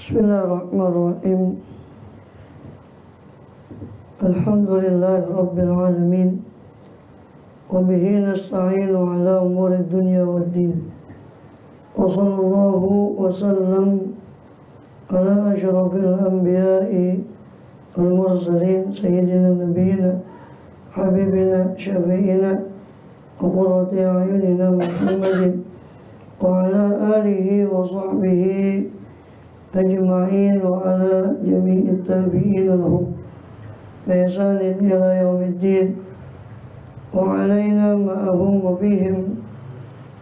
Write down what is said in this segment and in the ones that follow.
Bismillahirrahmanirrahim. Alhamdulillahi Rabbil Alamin. Wa bihi nasta'inu ala umuri dunya waddin. Wa sallallahu wa sallam ala ashrafil anbiya'i wal mursalin sayyidina nabiyina habibina syafi'ina wa qurrati a'yunina Muhammadin wa ala alihi wa sahbihi ajma'in wa ala jami'it tabi'in lahum bi ihsanin ila yaumiddin wa alaina ma'ahum wa fihim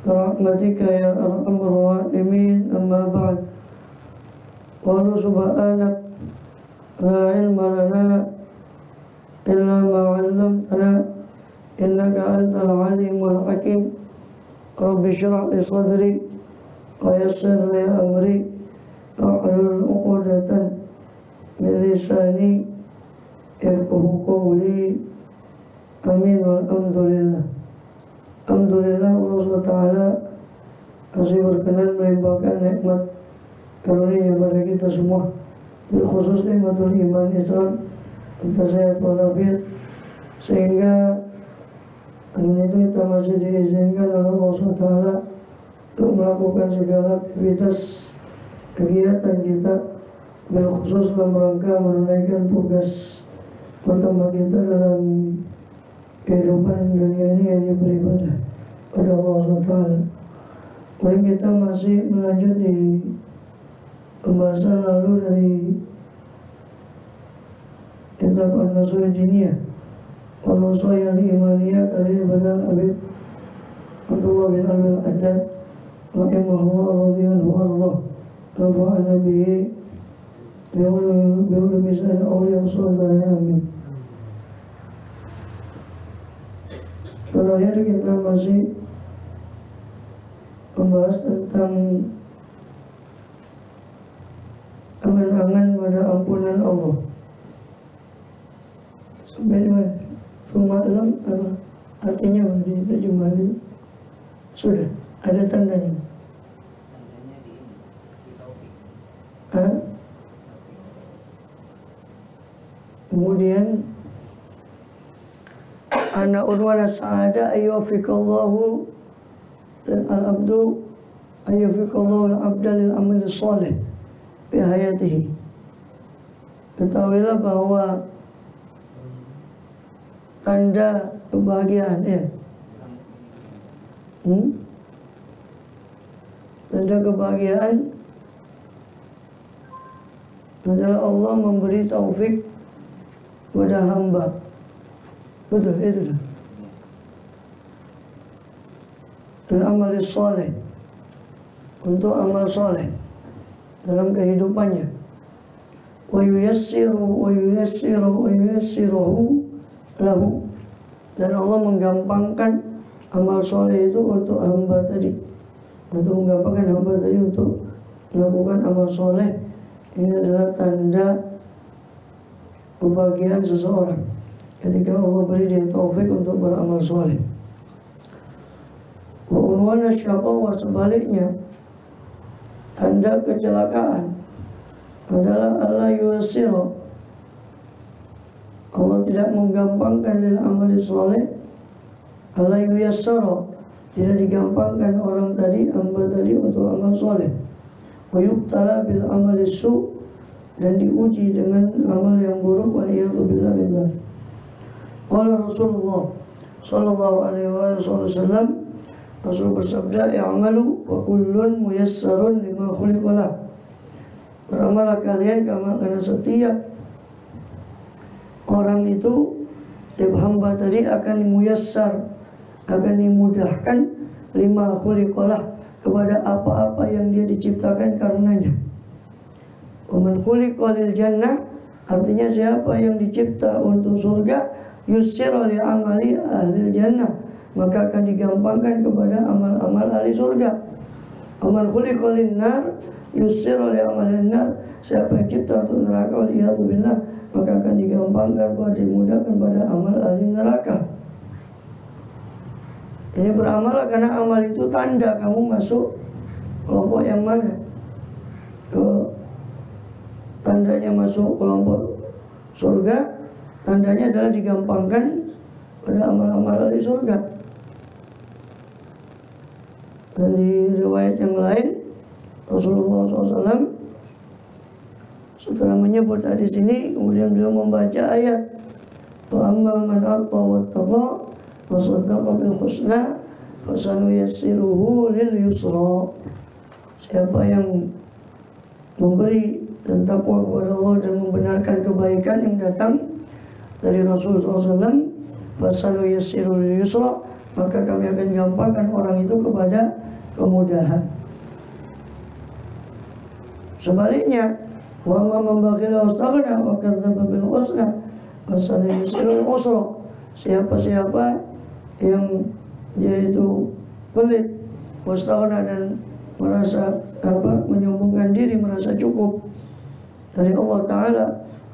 rahmatika ya arhamar rahimin. Amma ba'd. Qala subhanak la ilma lana illa ma 'allamtana innaka antal alimul hakim. Rabbi shrah li sadri wa yassir li amri wahlul 'uqdatan min lisani yafqahu qawli. Amin. Walhamdulillah. Alhamdulillah Allah SWT masih berkenan melimpahkan nikmat karunia kepada kita semua, khusus nikmatul iman Islam, kita sehat walafiat, sehingga dengan itu kita masih diizinkan oleh Allah SWT untuk melakukan segala aktivitas kegiatan kita, khusus dalam rangka menunaikan tugas pertama kita dalam kehidupan dunia ini, yang beribadah pada Allah SWT. Kemudian kita masih melanjut di pembahasan lalu dari kitab An-Nasuh Diniyah wal Wasaya Al-Imaniyah karya Badal Habib Abdullah bin Al-Haddad rahimahullah radhiyallahu anhu. Nafa'ana bihi bi'ulumi sa'il awliya sallallahu amin. Terakhir kita masih membahas tentang angan-angan pada ampunan Allah. Sampai di mana? Sumalam apa? Artinya apa? Diterjemahkan sudah ada tandanya. Kemudian ana unwana sa'ada ayyufikallahu al-abdu ayyufikallahu al-abda lil amali salih fi hayatihi. Ketahuilah bahwa tanda kebahagiaan tanda kebahagiaan adalah Allah memberi taufik kepada hamba. Betul, itu dah. Al-amal saleh, untuk amal saleh dalam kehidupannya. Wa yuyassiruhu lahu, dan Allah menggampangkan amal saleh itu untuk hamba tadi, untuk menggampangkan hamba tadi untuk melakukan amal saleh. Ini adalah tanda kebahagiaan seseorang ketika Allah beri dia taufik untuk beramal soleh. Wa unwana syaqawa, sebaliknya tanda kecelakaan adalah Allah yuyassira, Allah tidak menggampangkan lil amali soleh. Allah yuyassara, tidak digampangkan orang tadi, hamba tadi untuk amal soleh. Wa yubtala bil amali su', dan diuji dengan amal yang buruk. Wa iyadzubillah min dzalik. Qala Rasulullah sallallahu alaihi wasallam, Rasul bersabda, "I'malu wa kullun muyassarun lima khuliqa lah." Beramallah kalian karena setiap orang itu, setiap hamba tadi akan muyassar, akan dimudahkan lima khuliqa lah, kepada apa-apa yang dia diciptakan karenanya. Wa man khuliqa lil jannah, artinya siapa yang dicipta untuk surga, yussira li amali ahli jannah, maka akan digampangkan kepada amal-amal ahli surga. Aman khuliqa lin nar, yussira li amali nar, siapa yang cipta untuk neraka, waliyadzubillah, maka akan digampangkan, dimudahkan pada amal ahli neraka. Ini beramal karena amal itu tanda kamu masuk kelompok yang mana, ke tandanya masuk kelompok surga, tandanya adalah digampangkan pada amal-amal ahli surga. Dan di riwayat yang lain Rasulullah SAW setelah menyebut hadis ini, kemudian beliau membaca ayat wa amma man atta wattaqa wa saddaqa bil husna fasanuyassiruhu lil yusra. Siapa yang memberi dan takwa kepada Allah dan membenarkan kebaikan yang datang dari Rasulullah SAW, fasanuyassiruhu lil yusra, maka kami akan gampangkan orang itu kepada kemudahan. Sebaliknya, wa ma man bakhila wastaghna wa kadzdzaba bil husna fasanuyassirul usra. Siapa-siapa yang dia itu pelit, wastaghna, dan merasa menyombongkan diri, merasa cukup dari Allah Ta'ala,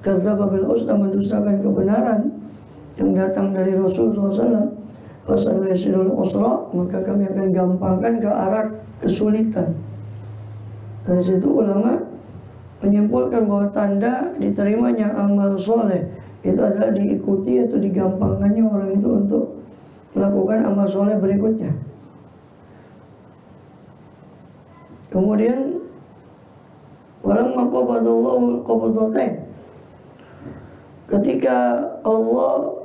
kadzdzaba bil husna, mendustakan kebenaran yang datang dari Rasulullah SAW, fasanuyassirul usra, maka kami akan gampangkan ke arah kesulitan. Dari situ ulama menyimpulkan bahwa tanda diterimanya amal soleh itu adalah diikuti atau digampangkannya orang itu untuk melakukan amal soleh berikutnya. Kemudian walamma qabadallahu qabdatain, ketika Allah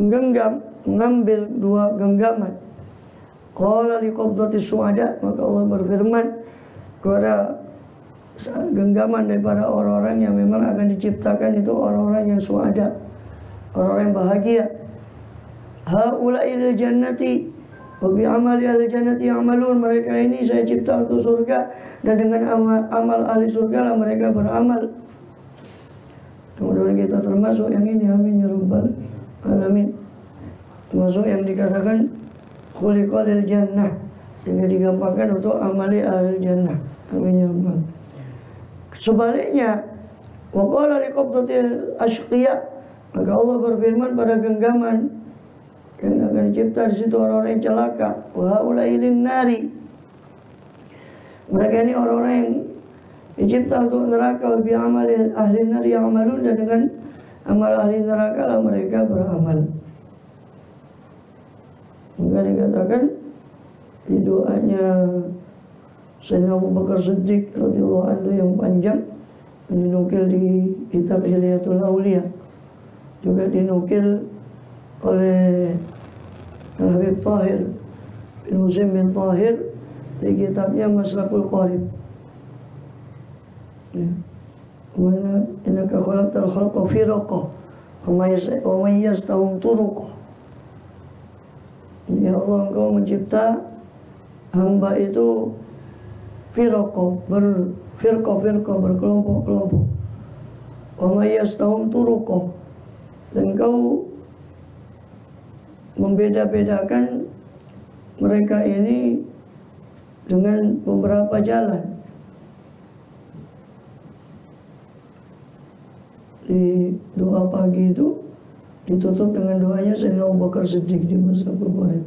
mengambil dua genggaman, qala liqabdati su'ada, maka Allah berfirman kepada genggaman daripada orang-orang yang memang akan diciptakan, itu orang-orang yang su'ada, orang-orang yang bahagia. Haula'il jannati wa bi amali ahli jannati ya'malun, mereka ini saya cipta untuk surga dan dengan amal ahli surga lah mereka beramal. Kemudian kita termasuk yang ini, amin ya rabbal alamin, termasuk yang dikatakan khuliqa lil jannah, sehingga digampangkan untuk amali ahli jannah, amin ya rabbal. Sebaliknya, wa qala liqabdatil ashqiya, maka Allah berfirman pada genggaman yang akan dicipta di situ orang-orang yang celaka, wa haulailin nari, mereka ini orang-orang yang dicipta untuk neraka, wa bi amali ahli nari ya'malun, dan dengan amal ahli neraka lah mereka beramal. Maka dikatakan di doanya Sayyidina Abu Bakar Siddiq radhiyallahu anhu yang panjang, dinukil di kitab Hilyatul Auliya, juga dinukil oleh Al-Habib Tahir bin Husain bin Tahir di kitabnya Maslakul Qarib. Ya. Mana innaka khalaqtal khalqa firaqa wa may yastahum turuqa. Ya Allah, Engkau mencipta hamba itu firaqa, berfirqa-firqa, berkelompok-kelompok. Wa may yastahum turuqa, dan Engkau membeda-bedakan mereka ini dengan beberapa jalan. Di doa pagi itu ditutup dengan doanya Sayyidina Abu Bakar Siddiq di Maslakul Qarib.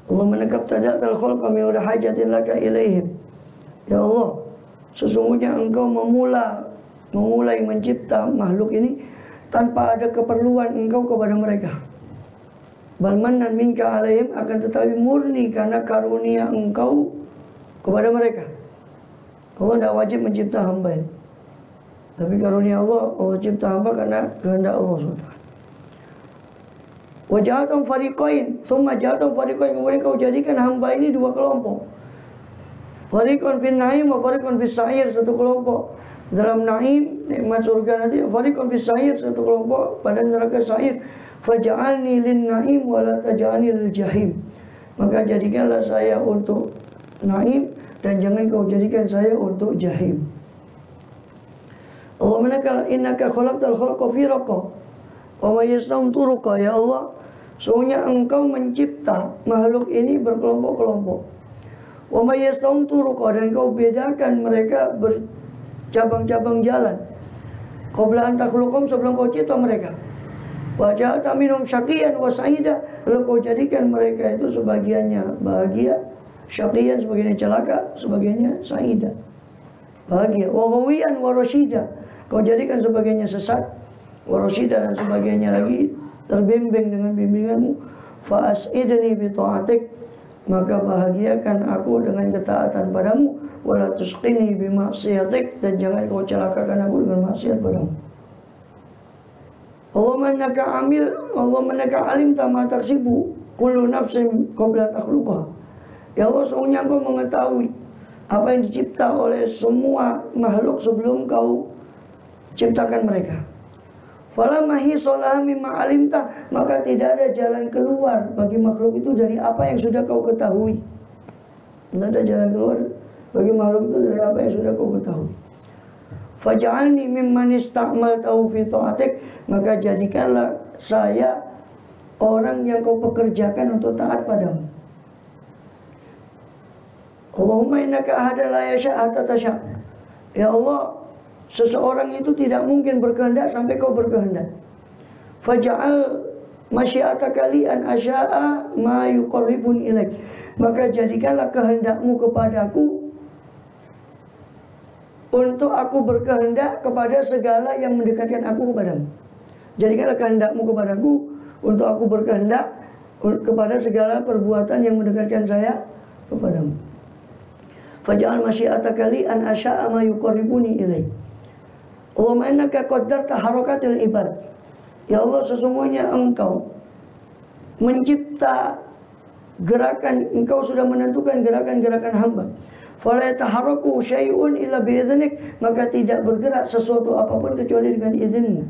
Allah menekap tadakal khalqa min hajatin laka ilaihim. Ya Allah, sesungguhnya Engkau memulai mencipta makhluk ini tanpa ada keperluan Engkau kepada mereka. Bal mannan minka alaihim, akan tetapi murni karena karunia Engkau kepada mereka. Allah tidak wajib mencipta hamba ini, tapi karunia Allah cipta hamba karena kehendak Allah SWT. Wa ja'altum fariqain, thumma ja'altum fariqain, kemudian Kau jadikan hamba ini dua kelompok. Fariqun fin na'im wa fariqun fis sa'ir, satu kelompok dalam na'im, nikmat surga nanti. Fariqun fis sa'ir, satu kelompok pada neraka sa'ir. Faj'alni lin na'im wa la taj'alni lil jahim, maka jadikanlah saya untuk na'im dan jangan Kau jadikan saya untuk jahim. Allah menakal innaka khalaqtal khalqa firaqa wa may yastahum turuqa. Ya Allah, sesungguhnya Engkau mencipta makhluk ini berkelompok-kelompok. Wa may yastahum turuqa, dan Kau bedakan mereka bercabang-cabang jalan. Qabla an takhluqhum, sebelum Kau cipta mereka. Wa ja'alta minhum syaqiyan wa sa'ida, lalu kau jadikan mereka itu sebagiannya bahagia, syaqiyan sebagiannya celaka, sebagiannya sa'ida, bahagia. Wa ghawiyan wa rasyida, kau jadikan sebagiannya sesat, wa rasyida, dan sebagiannya lagi terbimbing dengan bimbinganmu. Fa as'idni bi ta'atik, maka bahagiakan aku dengan ketaatan padamu. Wala tusqini bi ma'siyatik, dan jangan kau celakakan aku dengan maksiat padamu. Allahumma innaka alimta ma taksibu kullu nafsin qabla takhluqha. Ya Allah, sesungguhnya Engkau mengetahui apa yang dicipta oleh semua makhluk sebelum Kau ciptakan mereka. Fala mahisalah mimma alimta, maka tidak ada jalan keluar bagi makhluk itu dari apa yang sudah Kau ketahui. Tidak ada jalan keluar bagi makhluk itu dari apa yang sudah Kau ketahui. Faj'alni mimman ista'maltahu fi ta'atik, maka jadikanlah saya orang yang Kau pekerjakan untuk taat padamu. Allahumma innaka ahada la yasha' hatta tasha'. Ya Allah, seseorang itu tidak mungkin berkehendak sampai Kau berkehendak. Faj'al masyiataka li an asya'a ma yuqarribuni ilaik, maka jadikanlah kehendakmu kepadaku untuk aku berkehendak kepada segala yang mendekatkan aku kepadamu. Jadikanlah kehendakmu kepadaku untuk aku berkehendak kepada segala perbuatan yang mendekatkan saya kepadamu. Faj'al masyiataka li an asya'a ma yuqarribuni ilaik. Allahumma innaka qaddarta harakatil ibad. Ya Allah, sesungguhnya Engkau mencipta gerakan, Engkau sudah menentukan gerakan-gerakan hamba. Fala yataharraku syai'un illa bi'idhnik, maka tidak bergerak sesuatu apapun kecuali dengan izinmu.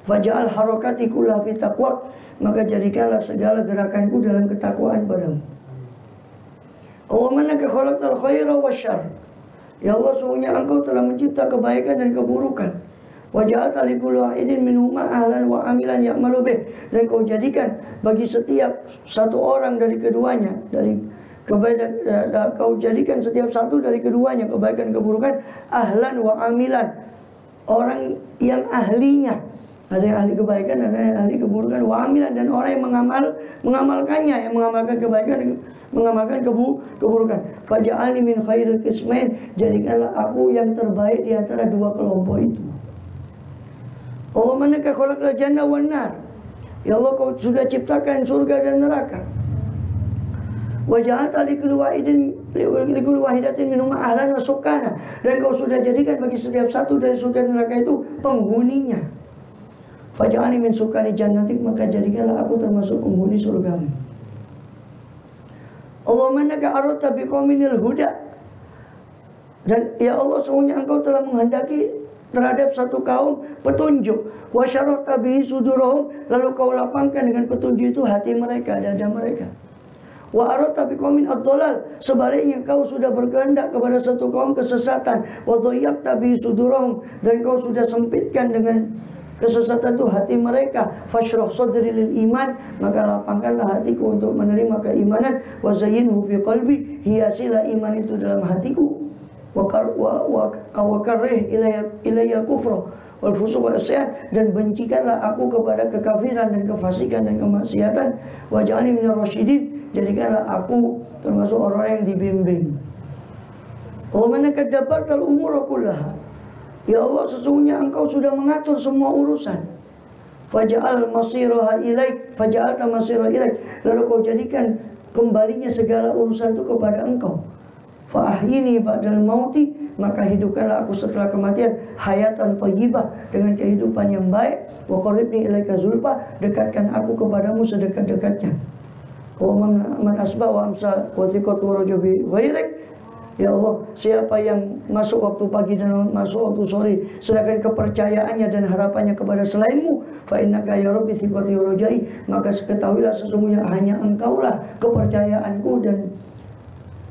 Faj'al harakati kullaha fi taqwak, maka jadikanlah segala gerakanku dalam ketakwaan padamu. Allahumma innaka khalaqtal khaira wasyarr. Ya Allah, sesungguhnya Engkau telah mencipta kebaikan dan keburukan. Wa ja'alta li kulli wahidin minhuma ahlan wa amilan ya'malu bih, dan Kau jadikan bagi setiap satu orang dari keduanya, Kau jadikan setiap satu dari keduanya, kebaikan keburukan, ahlan wa amilan, orang yang ahlinya. Ada yang ahli kebaikan, ada yang ahli keburukan. Wa amilan, dan orang yang mengamalkannya, yang mengamalkan kebaikan, mengamalkan keburukan. Faj'alni min khairil qismain, jadikanlah aku yang terbaik di antara dua kelompok itu. Allahumma innaka khalaqtal jannah wan nar. Ya Allah, Kau sudah ciptakan surga dan neraka. Wa ja'alta li kulli wahidatin minhum ahlan wa sukana, dan Kau sudah jadikan bagi setiap satu dari surga dan neraka itu penghuninya. Faj'alni min sukani jannatik, maka jadikanlah aku termasuk penghuni surgamu. Allahumma innaka aradta biqauminil huda, dan ya Allah, sesungguhnya Engkau telah menghendaki terhadap satu kaum petunjuk. Wa syarahta bihi sudurahum, lalu Kau lapangkan dengan petunjuk itu hati mereka, dada mereka. Wa aradta biqaumin ad-dhalal, sebaliknya Kau sudah berkehendak kepada satu kaum kesesatan. Wa dhayyaqta bihi sudurahum, dan Kau sudah sempitkan dengan kesesatan itu hati mereka. Fashrah sadri lil iman, maka lapangkanlah hatiku untuk menerima keimanan. Wa zayyinhu fi qalbi, hiasilah iman itu dalam hatiku. Wa karrih ilayya kufra wal fusuq wal isyan, dan bencikanlah aku kepada kekafiran dan kefasikan dan kemaksiatan. Wa ja'alni minar rasyidin, jadikanlah aku termasuk orang yang dibimbing. Allahumma innaka dabbartal umura kullaha. Ya Allah, sesungguhnya Engkau sudah mengatur semua urusan. Faj'al masiraha ilaik, faj'alta masiraha ilaik, lalu Kau jadikan kembalinya segala urusan itu kepada Engkau. Fa'ahyini ba'dal mauti, maka hidupkanlah aku setelah kematian hayatan thayyibah, dengan kehidupan yang baik. Wa qarribni ilaika zulfa, dekatkan aku kepadamu sedekat-dekatnya. Allahumma man asba wa amsa wa thiqatu wa rajabi ghairik. Ya Allah, siapa yang masuk waktu pagi dan masuk waktu sore, sedangkan kepercayaannya dan harapannya kepada selainmu, fa innaka ya rabbi thiqati wa rajai, maka ketahuilah sesungguhnya hanya Engkaulah kepercayaanku dan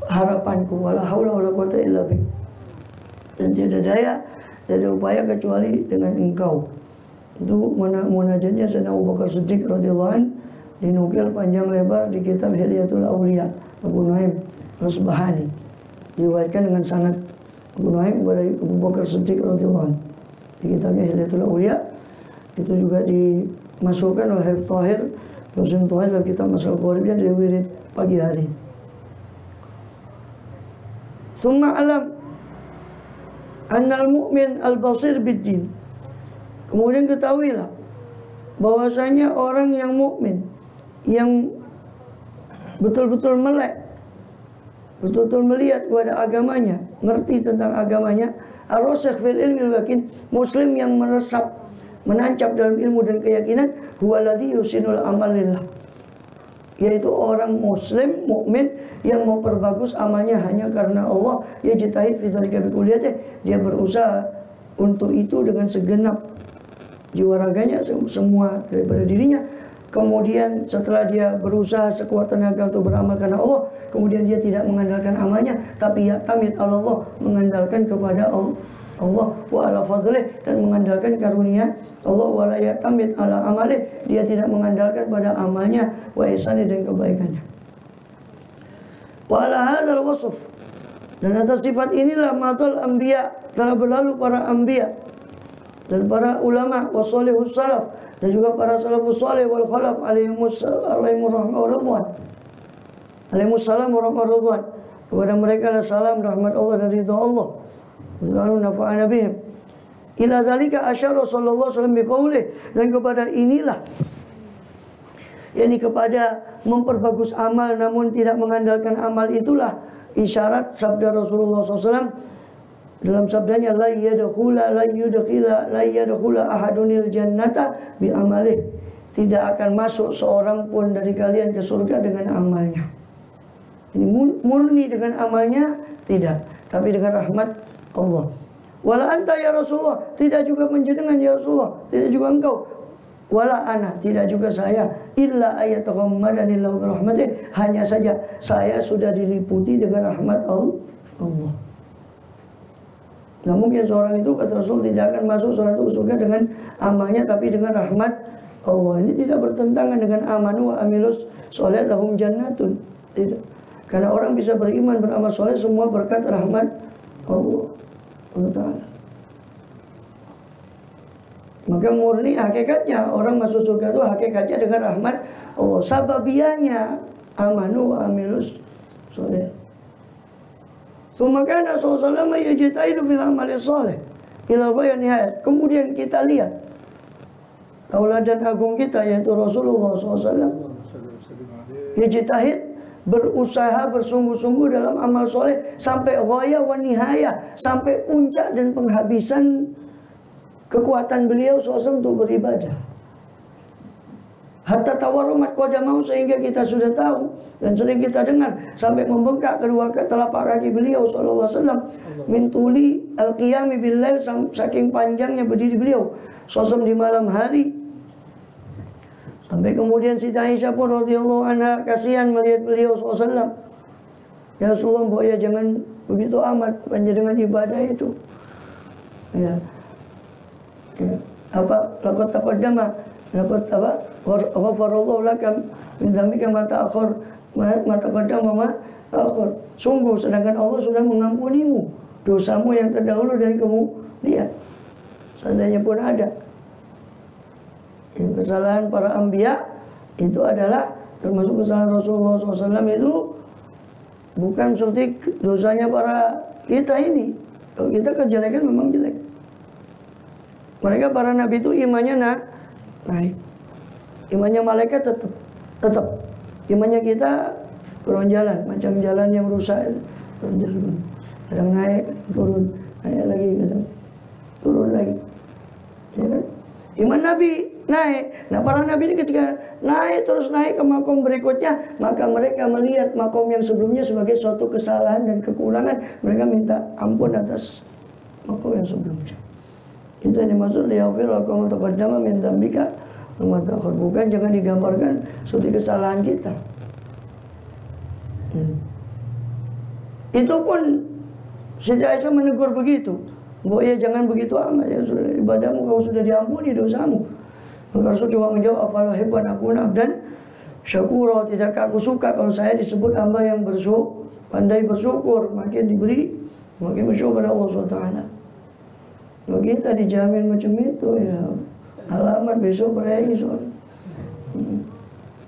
harapanku. Wala haula wala quwata illa bik, dan tiada daya, tiada upaya kecuali dengan Engkau. Itu munajatnya Sayyidina Abu Bakar Siddiq radhiyallahu anhu, dinukil panjang lebar di kitab Hilyatul Auliya Abu Nuaim Al-Asbahani, diriwayatkan dengan sanad Abu Nuaim kepada Abu Bakar Siddiq radhiyallahu anhu di kitabnya Hilyatul Auliya. Itu juga dimasukkan oleh Habib Tahir Husin Tahir dalam kitab Masalah Qoribnya dari wirid pagi hari. Tsumma alam annal mu'min al-basir bid-din. Kemudian ketahuilah bahwasanya orang yang mukmin, yang betul-betul melek, betul-betul melihat kepada agamanya, ngerti tentang agamanya, ar-rasikh fil ilmi al-yakin, muslim yang meresap, menancap dalam ilmu dan keyakinan, huwaladzi yusinul amal lillah, yaitu orang muslim mukmin yang memperbagus amalnya hanya karena Allah. Ya jitahid fi dzalika bi kulliyatihi, dia berusaha untuk itu dengan segenap jiwa raganya, semua daripada dirinya. Kemudian setelah dia berusaha sekuat tenaga untuk beramal karena Allah, kemudian dia tidak mengandalkan amalnya, tapi ya tamid Allah, mengandalkan kepada Allah wa ala fadlih, dan mengandalkan karunia Allah, wa la yatamid ala amalih, dia tidak mengandalkan pada amalnya, wa ihsani, dan kebaikannya. Wa ala hadzal wasf, dan atas sifat inilah madal anbiya, telah berlalu para anbiya dan para ulama, wa salihus salaf, dan juga para salafus salih wal khalaf alaihimussalam warahmatullahi, kepada mereka adalah salam, rahmat Allah dan ridha Allah. Lalu nafa'ana bihim. Ila dzalika asyara sallallahu alaihi wasallam biqaulih, dan kepada inilah, yakni kepada memperbagus amal namun tidak mengandalkan amal, itulah isyarat sabda Rasulullah SAW dalam sabdanya, la yadkhula ahadunil jannata bi amalih, tidak akan masuk seorang pun dari kalian ke surga dengan amalnya. Ini murni dengan amalnya tidak, tapi dengan rahmat Allah. Wala anta ya Rasulullah, tidak juga menjenengan ya Rasulullah, tidak juga engkau. Wala ana, tidak juga saya, illa ayataghammadanillahu birahmatih, hanya saja saya sudah diliputi dengan rahmat Allah. Nah, mungkin seorang itu, kata Rasul, tidak akan masuk seorang itu ke surga dengan amalnya, tapi dengan rahmat Allah. Ini tidak bertentangan dengan amanu wa amilus sholih lahum jannatun. Tidak. Karena orang bisa beriman, beramal soleh, semua berkat rahmat Allah Ta'ala. Maka murni hakikatnya orang masuk surga itu hakikatnya dengan rahmat Allah. Sababianya amanu wa amilus sholih. Makanya Rasulullah yajtahidu fil amali sholih ila ghaya nihayat. Kemudian kita lihat tauladan agung kita, yaitu Rasulullah SAW, yajtahid, berusaha bersungguh-sungguh dalam amal soleh sampai ghaya wa nihayah, sampai puncak dan penghabisan kekuatan beliau SAW untuk beribadah. Hatta tawarrumat qadamahu, sehingga kita sudah tahu dan sering kita dengar sampai membengkak kedua telapak kaki beliau sallallahu alaihi wasallam, min tuli al-qiyami bil-lail, saking panjangnya berdiri beliau sallallahu di malam hari. Sampai kemudian Siti Aisyah pun radhiyallahu anha kasihan melihat beliau sallallahu alaihi wasallam. Ya Rasulullah, mbok ya jangan begitu amat panjenengan ibadah itu. Ya. Apa laqad taqaddama, dapat apa? Ghafarallahu lakam min dzambika ma taqaddama ma ta'akhir. Sungguh sedangkan Allah sudah mengampunimu dosamu yang terdahulu dan kemudian. Seandainya pun ada kesalahan para anbiya, itu adalah termasuk kesalahan Rasulullah SAW, itu bukan seperti dosanya para kita ini. Kalau kita kejelekan memang jelek. Mereka para nabi itu imannya naik. Imannya malaikat tetap. Imannya kita kurang jalan, macam jalan yang rusak. Kadang naik, turun, naik lagi, kadang turun lagi. Ya kan? Iman Nabi naik. Nah, para Nabi ini ketika naik terus naik ke makom berikutnya, maka mereka melihat makom yang sebelumnya sebagai suatu kesalahan dan kekurangan. Mereka minta ampun atas makom yang sebelumnya. Itu yang dimaksud liyaghfir lakum taqaddama min dzambika wa ma ta'akhkhar. Bukan jangan digambarkan seperti kesalahan kita. Itu pun Siti Aisyah menegur begitu. Mbok ya jangan begitu amat, ya sudah ibadahmu kau sudah diampuni dosamu. Maka Rasul cuma menjawab, afala hibban akuna abdan syakura, tidakkah aku suka kalau saya disebut hamba yang pandai bersyukur, makin diberi, makin bersyukur pada Allah SWT. Kalau kita dijamin macam itu, ya alamat besok berakhir sholat.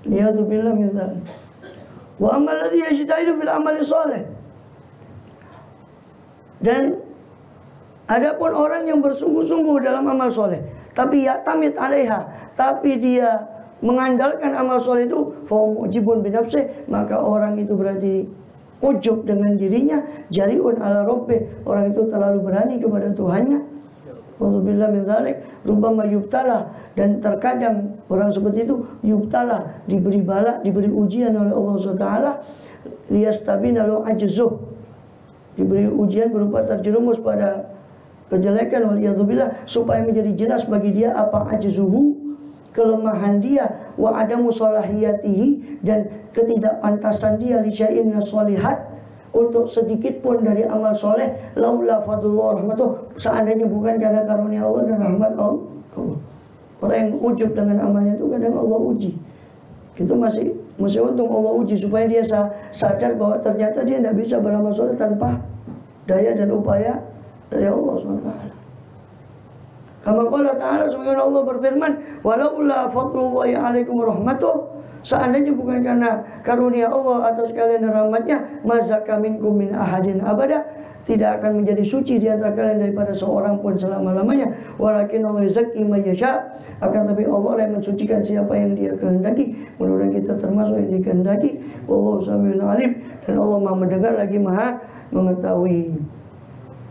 Niyatubillah minta. Wa amal ladhi yajtahidu fil amali soleh. Dan adapun orang yang bersungguh-sungguh dalam amal soleh, tapi ya tamit alaiha, tapi dia mengandalkan amal soleh itu, fa mujibun binafsih, maka orang itu berarti ujub dengan dirinya, jariun ala rabbih, orang itu terlalu berani kepada Tuhannya. Wallahu min dzalik, rubbama yubtala, dan terkadang orang seperti itu yubtala, diberi bala, diberi ujian oleh Allah SWT, liyastabina lahu ajzuh, diberi ujian berupa terjerumus pada kejelekan waliyadzubillah, supaya menjadi jelas bagi dia apa ajzuhu, kelemahan dia, wa adamu salahiyatihi, dan ketidakpantasan dia li syai'in minasholihat, untuk sedikit pun dari amal soleh, laula fadlullah rahmatuh, seandainya bukan karena karunia Allah dan rahmat Allah. Orang yang ujub dengan amalnya itu kadang Allah uji. Itu masih untung Allah uji, supaya dia sadar bahwa ternyata dia tidak bisa beramal soleh tanpa daya dan upaya dari Allah SWT. Kama qala ta'ala, sebagaimana Allah berfirman, walaula fadlullahi alaikum rahmatuh, seandainya bukan karena karunia Allah atas kalian dan rahmatnya, mazaka minkum min ahadin abada, tidak akan menjadi suci di antara kalian daripada seorang pun selama-lamanya. Walakin Allah yazakki man yasha, akan tapi Allah yang mensucikan siapa yang dia kehendaki. Mudah-mudahan kita termasuk yang dikehendaki. Wallahu samiun alim, dan Allah Maha mendengar lagi Maha mengetahui.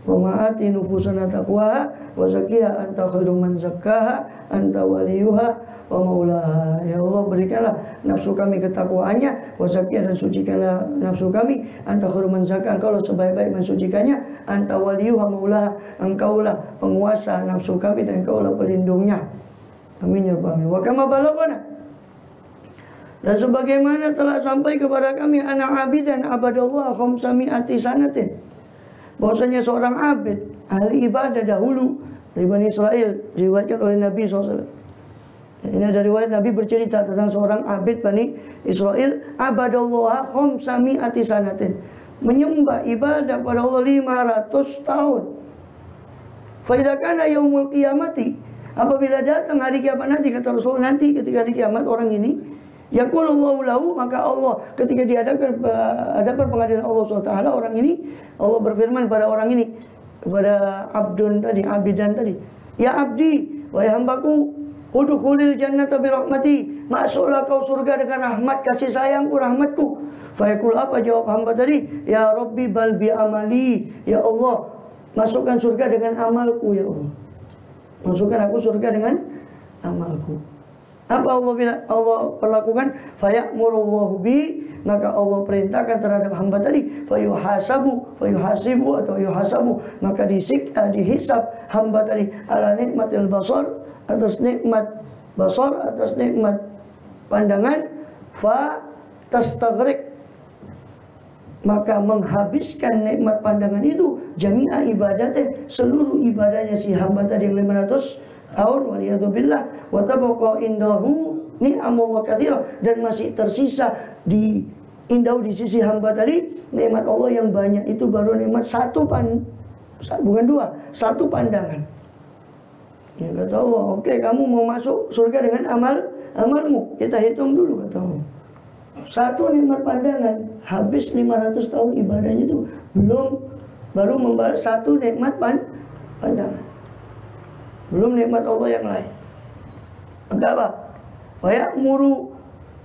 Wa ma'ati nufusana taqwaha wa zakkiha anta khairum man zakkaha anta waliyuha wa maulaha. Ya Allah, berikanlah nafsu kami ketakwaannya, wa zakkiha, dan sucikanlah nafsu kami, anta khairum man zakkaha, engkaulah sebaik-baik mensucikannya, anta waliyuha maulaha, engkaulah penguasa nafsu kami dan engkaulah pelindungnya. Amin ya rabbal alamin. Wa kama balaghana, dan sebagaimana telah sampai kepada kami anak abid dan abadallah khamsami'ati sanatin, bahwasanya seorang abid, ahli ibadah dahulu dari Bani Israel, diriwayatkan oleh Nabi SAW. Ini ada riwayat Nabi bercerita tentang seorang abid Bani Israel, abadallah khamsami'ati sanatin, menyembah ibadah pada Allah 500 tahun. Fa idza kana yaumul qiyamati, apabila datang hari kiamat nanti, kata Rasul, nanti ketika hari kiamat orang ini, yaqulullahu lahu, maka Allah ketika dihadapkan hadapan pengadilan Allah SWT, orang ini, Allah berfirman pada orang ini, kepada abdun tadi, abidan tadi, ya abdi, wahai hambaku, udkhulil jannata bi rahmati, masuklah kau surga dengan rahmat kasih sayangku, rahmatku. Fayaqul, apa jawab hamba tadi? Ya Rabbi bal bi amali, ya Allah, masukkan surga dengan amalku, ya Allah, masukkan aku surga dengan amalku. Apa Allah perlakukan? Fayamurullahu bi, maka Allah perintahkan terhadap hamba tadi, fayuhasibu atau yuhasabu, maka dihisab hamba tadi ala nikmatil basar, atas nikmat basar, atas nikmat pandangan, fa tastaghriq, maka menghabiskan nikmat pandangan itu jami'a ibadatnya, seluruh ibadahnya si hamba tadi yang 500 tahun, waliyadzubillah, wa tabqa indahu ni'amullah katsira, dan masih tersisa di sisi hamba tadi nikmat Allah yang banyak. Itu baru nikmat bukan dua, satu pandangan. Ya, kata Allah, oke, kamu mau masuk surga dengan amalmu, kita hitung dulu, kata Allah. Satu nikmat pandangan, habis 500 tahun ibadahnya itu baru membalas satu nikmat pandangan. Belum nikmat Allah yang lain. Maka apa? Fayamuru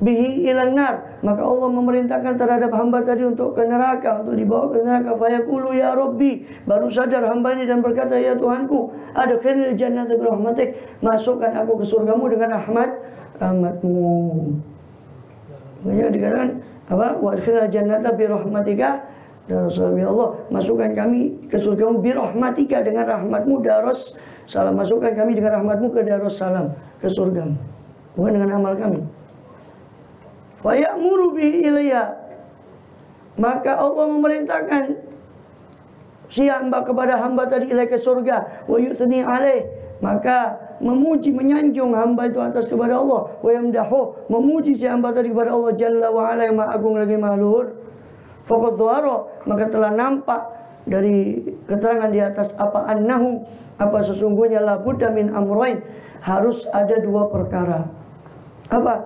bihi ilan nar, maka Allah memerintahkan terhadap hamba tadi untuk ke neraka, untuk dibawa ke neraka. Fayaqulu ya Rabbi, baru sadar hamba ini dan berkata, ya Tuhanku, adkhilnil jannata bi rahmatik, masukkan aku ke surgamu dengan rahmatmu. Makanya dikatakan apa? Wa adkhilnil jannata bi rahmatika, dan Rasulullah, Allah, masukkan kami ke surgamu bi rahmatika, dengan rahmatmu, daros salam, masukkan kami dengan rahmatmu ke Darussalam, ke surgamu, bukan dengan amal kami. Fayamuru bihi ilayya, maka Allah memerintahkan si hamba kepada hamba tadi ilai ke surga, wa yuthni alaih, maka memuji, menyanjung hamba itu atas kepada Allah, wa yamdahu, memuji si hamba tadi kepada Allah jalla wa ala, yang maha agung lagi maha luhur. Faqad dhahara, maka telah nampak dari keterangan di atas apa annahu, apa sesungguhnya labudda min amrain, harus ada dua perkara. Apa?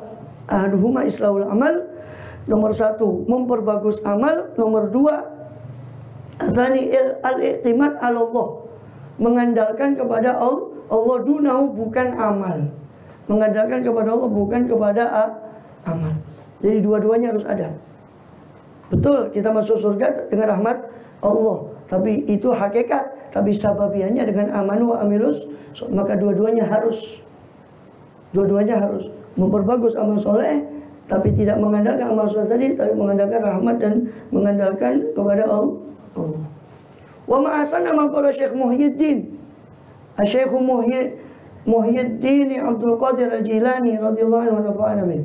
Ahaduhuma islahul amal, nomor satu memperbagus amal, nomor dua atsani al-i'timad 'ala Allah, mengandalkan kepada Allah dunahu, bukan amal. Mengandalkan kepada Allah bukan kepada amal. Jadi dua-duanya harus ada. Betul, kita masuk surga dengan rahmat Allah, tapi itu hakikat. Tapi sababiannya dengan amanu wa amilus, maka dua-duanya harus. Dua-duanya harus memperbagus amal soleh, tapi tidak mengandalkan amal soleh tadi, tapi mengandalkan rahmat dan mengandalkan kepada Allah. Wa ma'asana ma qala Syekh Muhyiddin, Syekh Muhyiddin Abdul Qadir Al-Jilani radhiyallahu anhu wa nafa'ana min.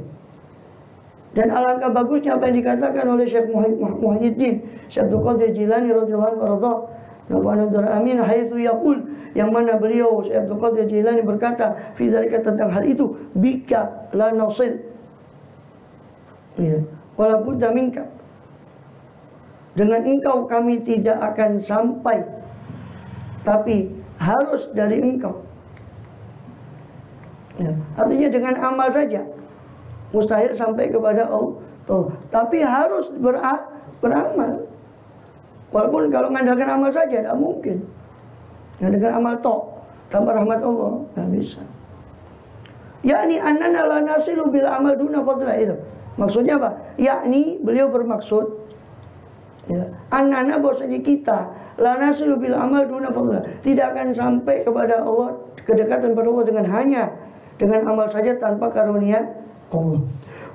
Dan alangkah bagusnya apa yang dikatakan oleh Syekh Muhyiddin Syekh Abdul Qadir Jilani radhiyallahu anhu wa nafa'ana amin, haitsu yaqul, yang mana beliau Syekh Abdul Qadir Jilani berkata fi dzalika, tentang hal itu, bika la nasil, ya, wala budda minka, dengan engkau kami tidak akan sampai, tapi harus dari engkau. Ya, artinya dengan amal saja mustahil sampai kepada Allah, tapi harus beramal. Walaupun kalau mengandalkan amal saja tidak mungkin. Mengandalkan amal tanpa rahmat Allah tidak bisa. Yakni annana la nasilu bil amal duna fadlah, itu. Maksudnya apa? Yakni beliau bermaksud, ya, annana, bahwasanya kita la nasilu bil amal duna fadlah, tidak akan sampai kepada Allah, kedekatan pada Allah dengan amal saja tanpa karunia Allah.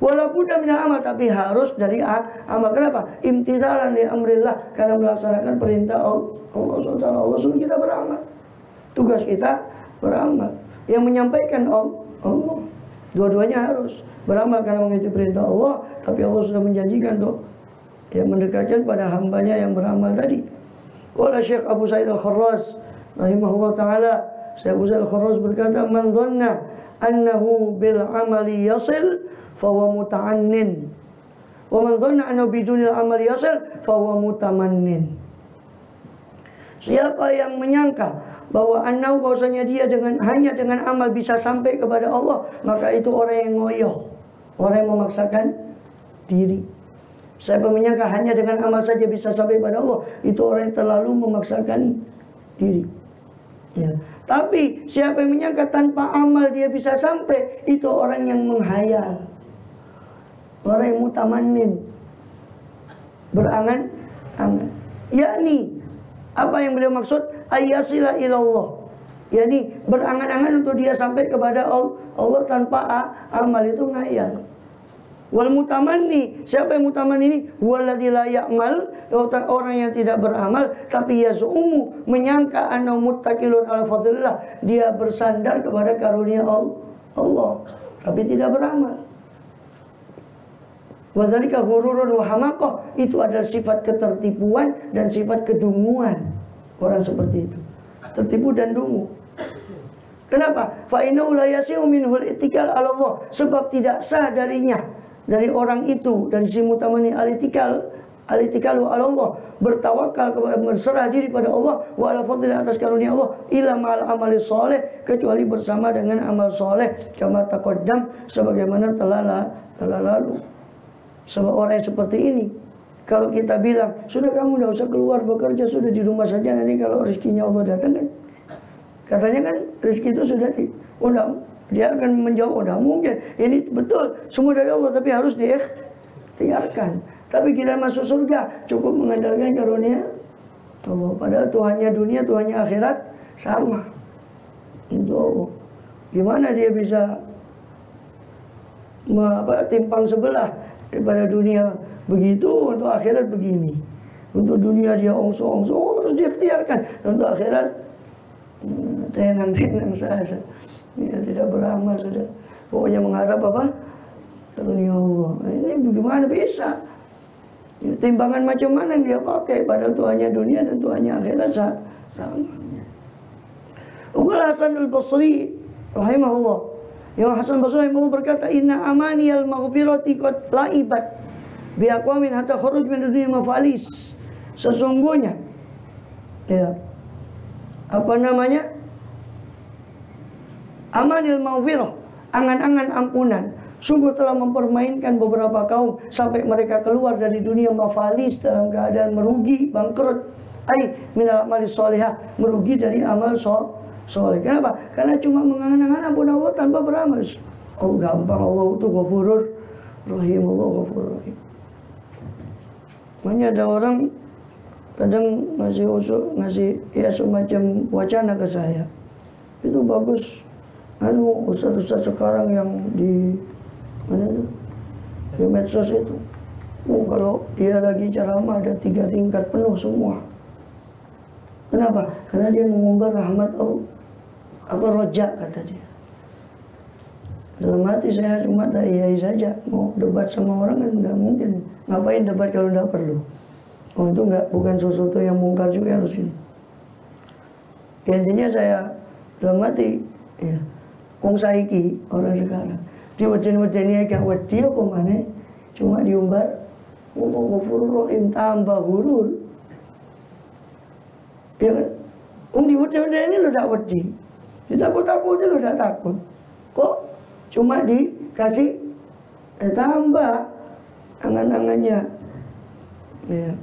Walaupun minal amal, tapi harus dari amal. Kenapa? Imtithalan li amrillah, karena melaksanakan perintah Allah SWT. Allah suruh kita beramal. Tugas kita beramal. Yang menyampaikan Allah. Dua-duanya harus beramal karena mengikuti perintah Allah, tapi Allah sudah menjanjikan tuh, yang mendekatkan pada hambanya yang beramal tadi. Qala Syekh Abu Sa'id Al-Kharraz rahimahullah ta'ala, Syekh Abu Sa'id Al-Kharraz berkata, man dhanna annahu bil amali yasil fahuwa muta'annin, wa man dhanna annahu bidunil amali yasil fahuwa mutamannin. Siapa yang menyangka bahwa annahu, bahwasanya dia hanya dengan amal bisa sampai kepada Allah, maka itu orang yang ngoyo, orang yang memaksakan diri. Siapa menyangka hanya dengan amal saja bisa sampai kepada Allah, itu orang yang terlalu memaksakan diri. Ya. Tapi siapa yang menyangka tanpa amal dia bisa sampai, itu orang yang menghayal, orang yang mutamannin, berangan-angan. Yakni apa yang beliau maksud? Ayyasila ilallah, yakni berangan-angan untuk dia sampai kepada Allah tanpa amal, itu ngayal. Wal mutamanni, siapa yang mutamanni ini? Huwaladzi la ya'mal, orang yang tidak beramal, tapi yaz'umu, menyangka annahu muttaqilun ala fadlillah, dia bersandar kepada karunia Allah, tapi tidak beramal. Wa dzalika ghururun wa hamaqah, itu adalah sifat ketertipuan dan sifat kedunguan. Orang seperti itu tertipu dan dungu. Kenapa? Fa innahu la yasi'u minhul ittikal 'ala Allah, sebab tidak sah darinya, dari orang itu, dari si mutamanni al-ittikalu 'ala Allah, bertawakal kepada, berserah diri pada Allah, wa ala fadli, atas karunia Allah, ila ma'al amali sholeh, kecuali bersama dengan amal soleh, kama taqaddam, sebagaimana telah lalu. Sebab orang yang seperti ini, kalau kita bilang, sudah kamu tidak usah keluar bekerja, sudah di rumah saja, nanti kalau rezekinya Allah datang kan, katanya kan rezeki itu sudah dia akan menjawab, udah mungkin. Ini betul, semua dari Allah, tapi harus diikhtiarkan. Tapi kita masuk surga cukup mengandalkan karunia Allah. Padahal Tuhannya dunia, Tuhannya akhirat sama. Itu Allah. Gimana dia bisa timpang sebelah daripada dunia begitu, untuk akhirat begini. Untuk dunia dia ongso-ongso, harus diikhtiarkan. Untuk akhirat tenang-tenang saja. Ya, tidak beramal sudah. Pokoknya mengharap apa? Karunia Allah. Ini bagaimana bisa? Ya, timbangan macam mana dia pakai? Padahal Tuhannya dunia dan Tuhannya akhirat sama. Uqal Hasan al-Basri rahimahullah, yang Hasan al-Basri rahimahullah berkata, inna amaniyal maghfirati qad laibat bi aqwamin hatta khuruj min dunya mafalis. Sesungguhnya Ya. Apa namanya? Amanil maghfirah, angan-angan ampunan. Sungguh telah mempermainkan beberapa kaum sampai mereka keluar dari dunia mafalis dalam keadaan merugi, bangkrut. Ai minal amali sholihah, merugi dari amal soleh. Kenapa? Karena cuma mengangan-angan ampun Allah tanpa beramal. Oh gampang, Allah itu Ghafurur Rahim, Allah Ghafurur Rahim. Makanya ada orang kadang ngasih ya semacam wacana ke saya. Itu bagus. Ustaz-ustaz sekarang yang di mana itu? Di medsos itu. Kalau dia lagi ceramah ada 3 tingkat penuh semua. Kenapa? Karena dia mengumbar rahmat Allah. Apa rojak kata dia. Dalam hati saya cuma iya saja. Mau debat sama orang kan nggak mungkin. Ngapain debat kalau nggak perlu? Oh itu bukan sesuatu yang mungkar juga harus ini. Ya, intinya saya dalam hati ya. Wong saiki orang sekarang diweden-wedeni agak wedi apa maneh cuma diumbar untuk Ghafurur Rahim tambah gurur. Ya kan? Wong diweden-wedeni lo ndak wedi. Ditakut-takutin lo ndak takut. Kok cuma dikasih tambah angan-angannya. Ya.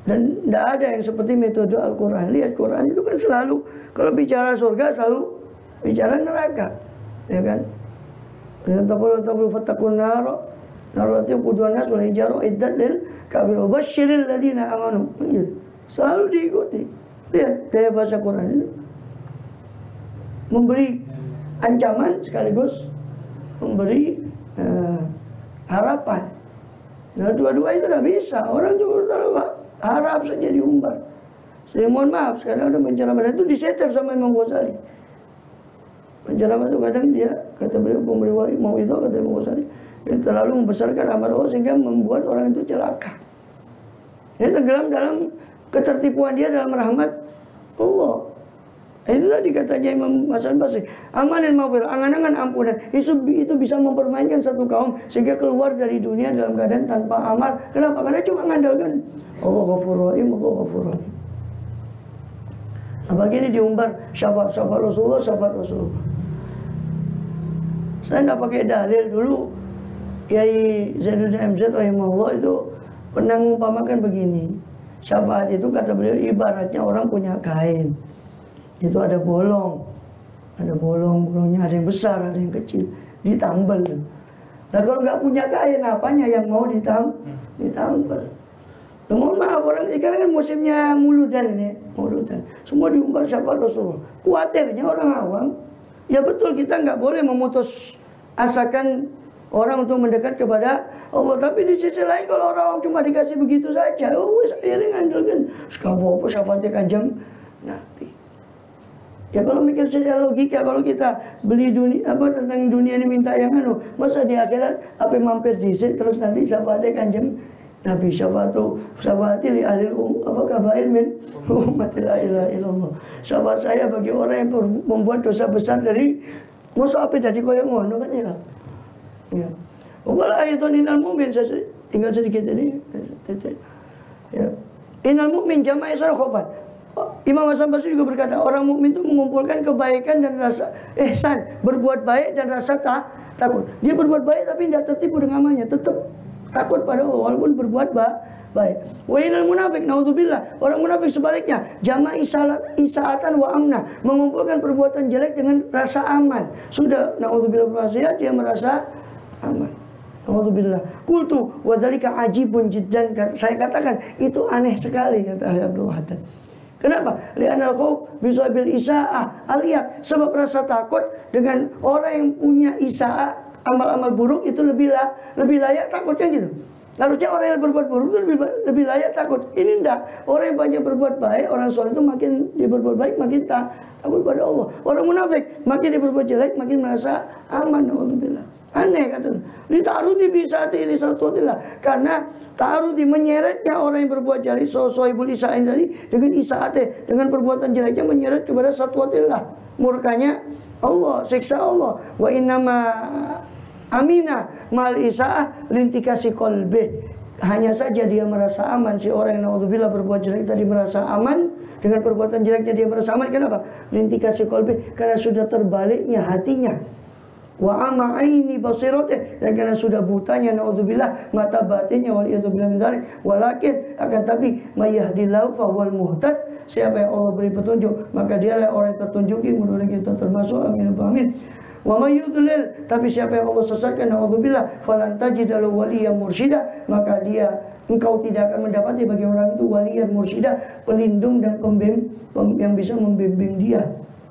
Dan tidak ada yang seperti metode Al-Quran. Lihat Quran itu kan selalu kalau bicara surga selalu bicara neraka, ya kan? Taqulu fattaqun nar narati qudwan nas wal hijaru iddat lil kafir wa basyiril ladina amanu. Selalu diikuti. Lihat gaya bahasa Quran itu memberi ancaman sekaligus memberi harapan. Nah dua-dua itu tidak bisa. Orang juga terlalu harap saja diumbar. Saya mohon maaf, sekarang ada penceramah itu disetel sama Imam Ghazali. Penceramah itu kadang dia kata beliau pemberi mau itu kata Imam Ghazali, dia terlalu membesarkan amal Allah sehingga membuat orang itu celaka. Dia tenggelam dalam ketertipuan dia dalam rahmat Allah. Itu tadi katanya Imam Hasan Basri, amanil maghfirah, angan-angan ampunan. Itu bisa mempermainkan satu kaum sehingga keluar dari dunia dalam keadaan tanpa amal. Kenapa? Karena cuma mengandalkan Allah Ghafurur Rahim, Allah Ghafurur Rahim. Nah, begini diumbar syafaat Rasulullah, syafaat Rasulullah. Saya nggak pakai dalil dulu. Kiai Zainuddin MZ rahimahullah itu pernah mengumpamakan begini. Syafaat itu kata beliau ibaratnya orang punya kain. Itu ada bolongnya ada yang besar, ada yang kecil, ditambal. Nah kalau nggak punya kain, apanya yang mau ditambal? Nah, mohon maaf, orang sekarang kan musimnya muludan ini, muludan. Semua diumbar syafaat Rasulullah. Kuatirnya orang awam, ya betul kita nggak boleh memutus asakan orang untuk mendekat kepada Allah. Tapi di sisi lain kalau orang cuma dikasih begitu saja, saya ngandalkan sekarang apa syafaatnya Kanjeng Nabi. Ya kalau mikir secara logika, kalau kita beli dunia tentang dunia ini minta yang masa di akhirat apa mampir dhisik terus nanti syafaatnya Kanjeng Nabi syafaati li ahli kabair min ummati la ilaha illallah. Syafaat saya bagi orang yang membuat dosa besar dari masa apa dari koyo ngono kan ya. Ya. Wala ayatun innal mu'min, saya tinggal sedikit ini. Ya. Innal mu'min jama'a sarqofan. Imam Hasan Basri juga berkata, orang mukmin itu mengumpulkan kebaikan dan rasa ihsan, berbuat baik dan rasa takut. Dia berbuat baik tapi tidak tertipu dengan amalnya, tetap takut pada Allah walaupun berbuat baik. Wa innal munafik naudzubillah, orang munafik sebaliknya, jama'i isaatan wa amna, mengumpulkan perbuatan jelek dengan rasa aman. Sudah naudzubillah bermaksiat dia merasa aman. Naudzubillah. Qultu wa dzalika ajibun jiddan. Saya katakan itu aneh sekali kata Abdul Haddad. Kenapa? Li'anna al-khauf bisabil isaa'ah aliyah, sebab rasa takut dengan orang yang punya isaa'ah, amal-amal buruk itu lebih layak takutnya gitu. Harusnya orang yang berbuat buruk itu lebih layak takut. Ini enggak. Orang yang banyak berbuat baik, orang soleh itu makin dia berbuat baik makin takut pada Allah. Orang munafik makin dia berbuat jelek makin merasa aman. Alhamdulillah. Aneh kata. Ditaruti bisati ini satuillah. Karena taruti menyeretnya orang yang berbuat jelek, sohibul isa'in tadi dengan isaate, dengan perbuatan jeleknya menyeret kepada satuillah. Murkanya Allah, siksa Allah. Wa innama amina mal isa'ah lintikasi qalbih. hanya saja dia merasa aman. Si orang yang naudzubillah berbuat jelek tadi merasa aman dengan perbuatan jeleknya, dia merasa aman. Kenapa? Lintikasi kolbi, karena sudah terbaliknya hatinya. Wa ama aini basirate, dan karena sudah butanya naudzubillah mata batinnya, waliyadzubillah min dzalik. Walakin akan tapi mayahdillahu fahuwal muhtad, siapa yang Allah beri petunjuk maka dialah orang yang tertunjuki. Mudah-mudahan kita termasuk, amin amin. Wa may yudlil, tapi siapa yang Allah sesatkan naudzubillah falan tajid lahu waliyan mursyida, maka engkau tidak akan mendapati bagi orang itu waliyan mursyida, pelindung dan yang bisa membimbing dia.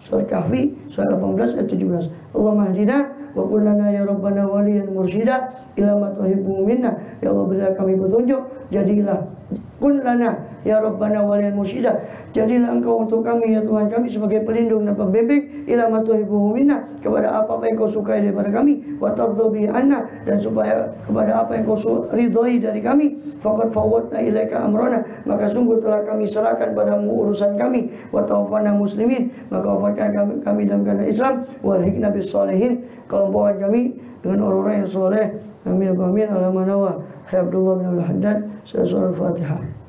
Surah Kahfi, surah 18 ayat 17. Allahumma hdina wa qul lana ya rabbana waliyan mursyida ila ma tuhibbu minna. Ya Allah, berilah kami petunjuk, jadilah kun lana ya rabbana waliyan mursyida, jadilah engkau untuk kami ya Tuhan kami sebagai pelindung dan pembimbing ila ma tuhibbu minna, kepada apa yang kau sukai daripada kami, wa tardhu bi anna, dan supaya kepada apa yang kau ridhoi dari kami. Faqad fawwadna ilaika amrana, maka sungguh telah kami serahkan padamu urusan kami. Wa tawaffana muslimin, maka wafatkan kami dalam keadaan Islam. Wal hikna bis sholihin, kelompokkan kami dengan orang-orang yang soleh. Amin amin. Alhamdulillah. Abdullah bin Al-Haddad. Surah Al-Fatihah.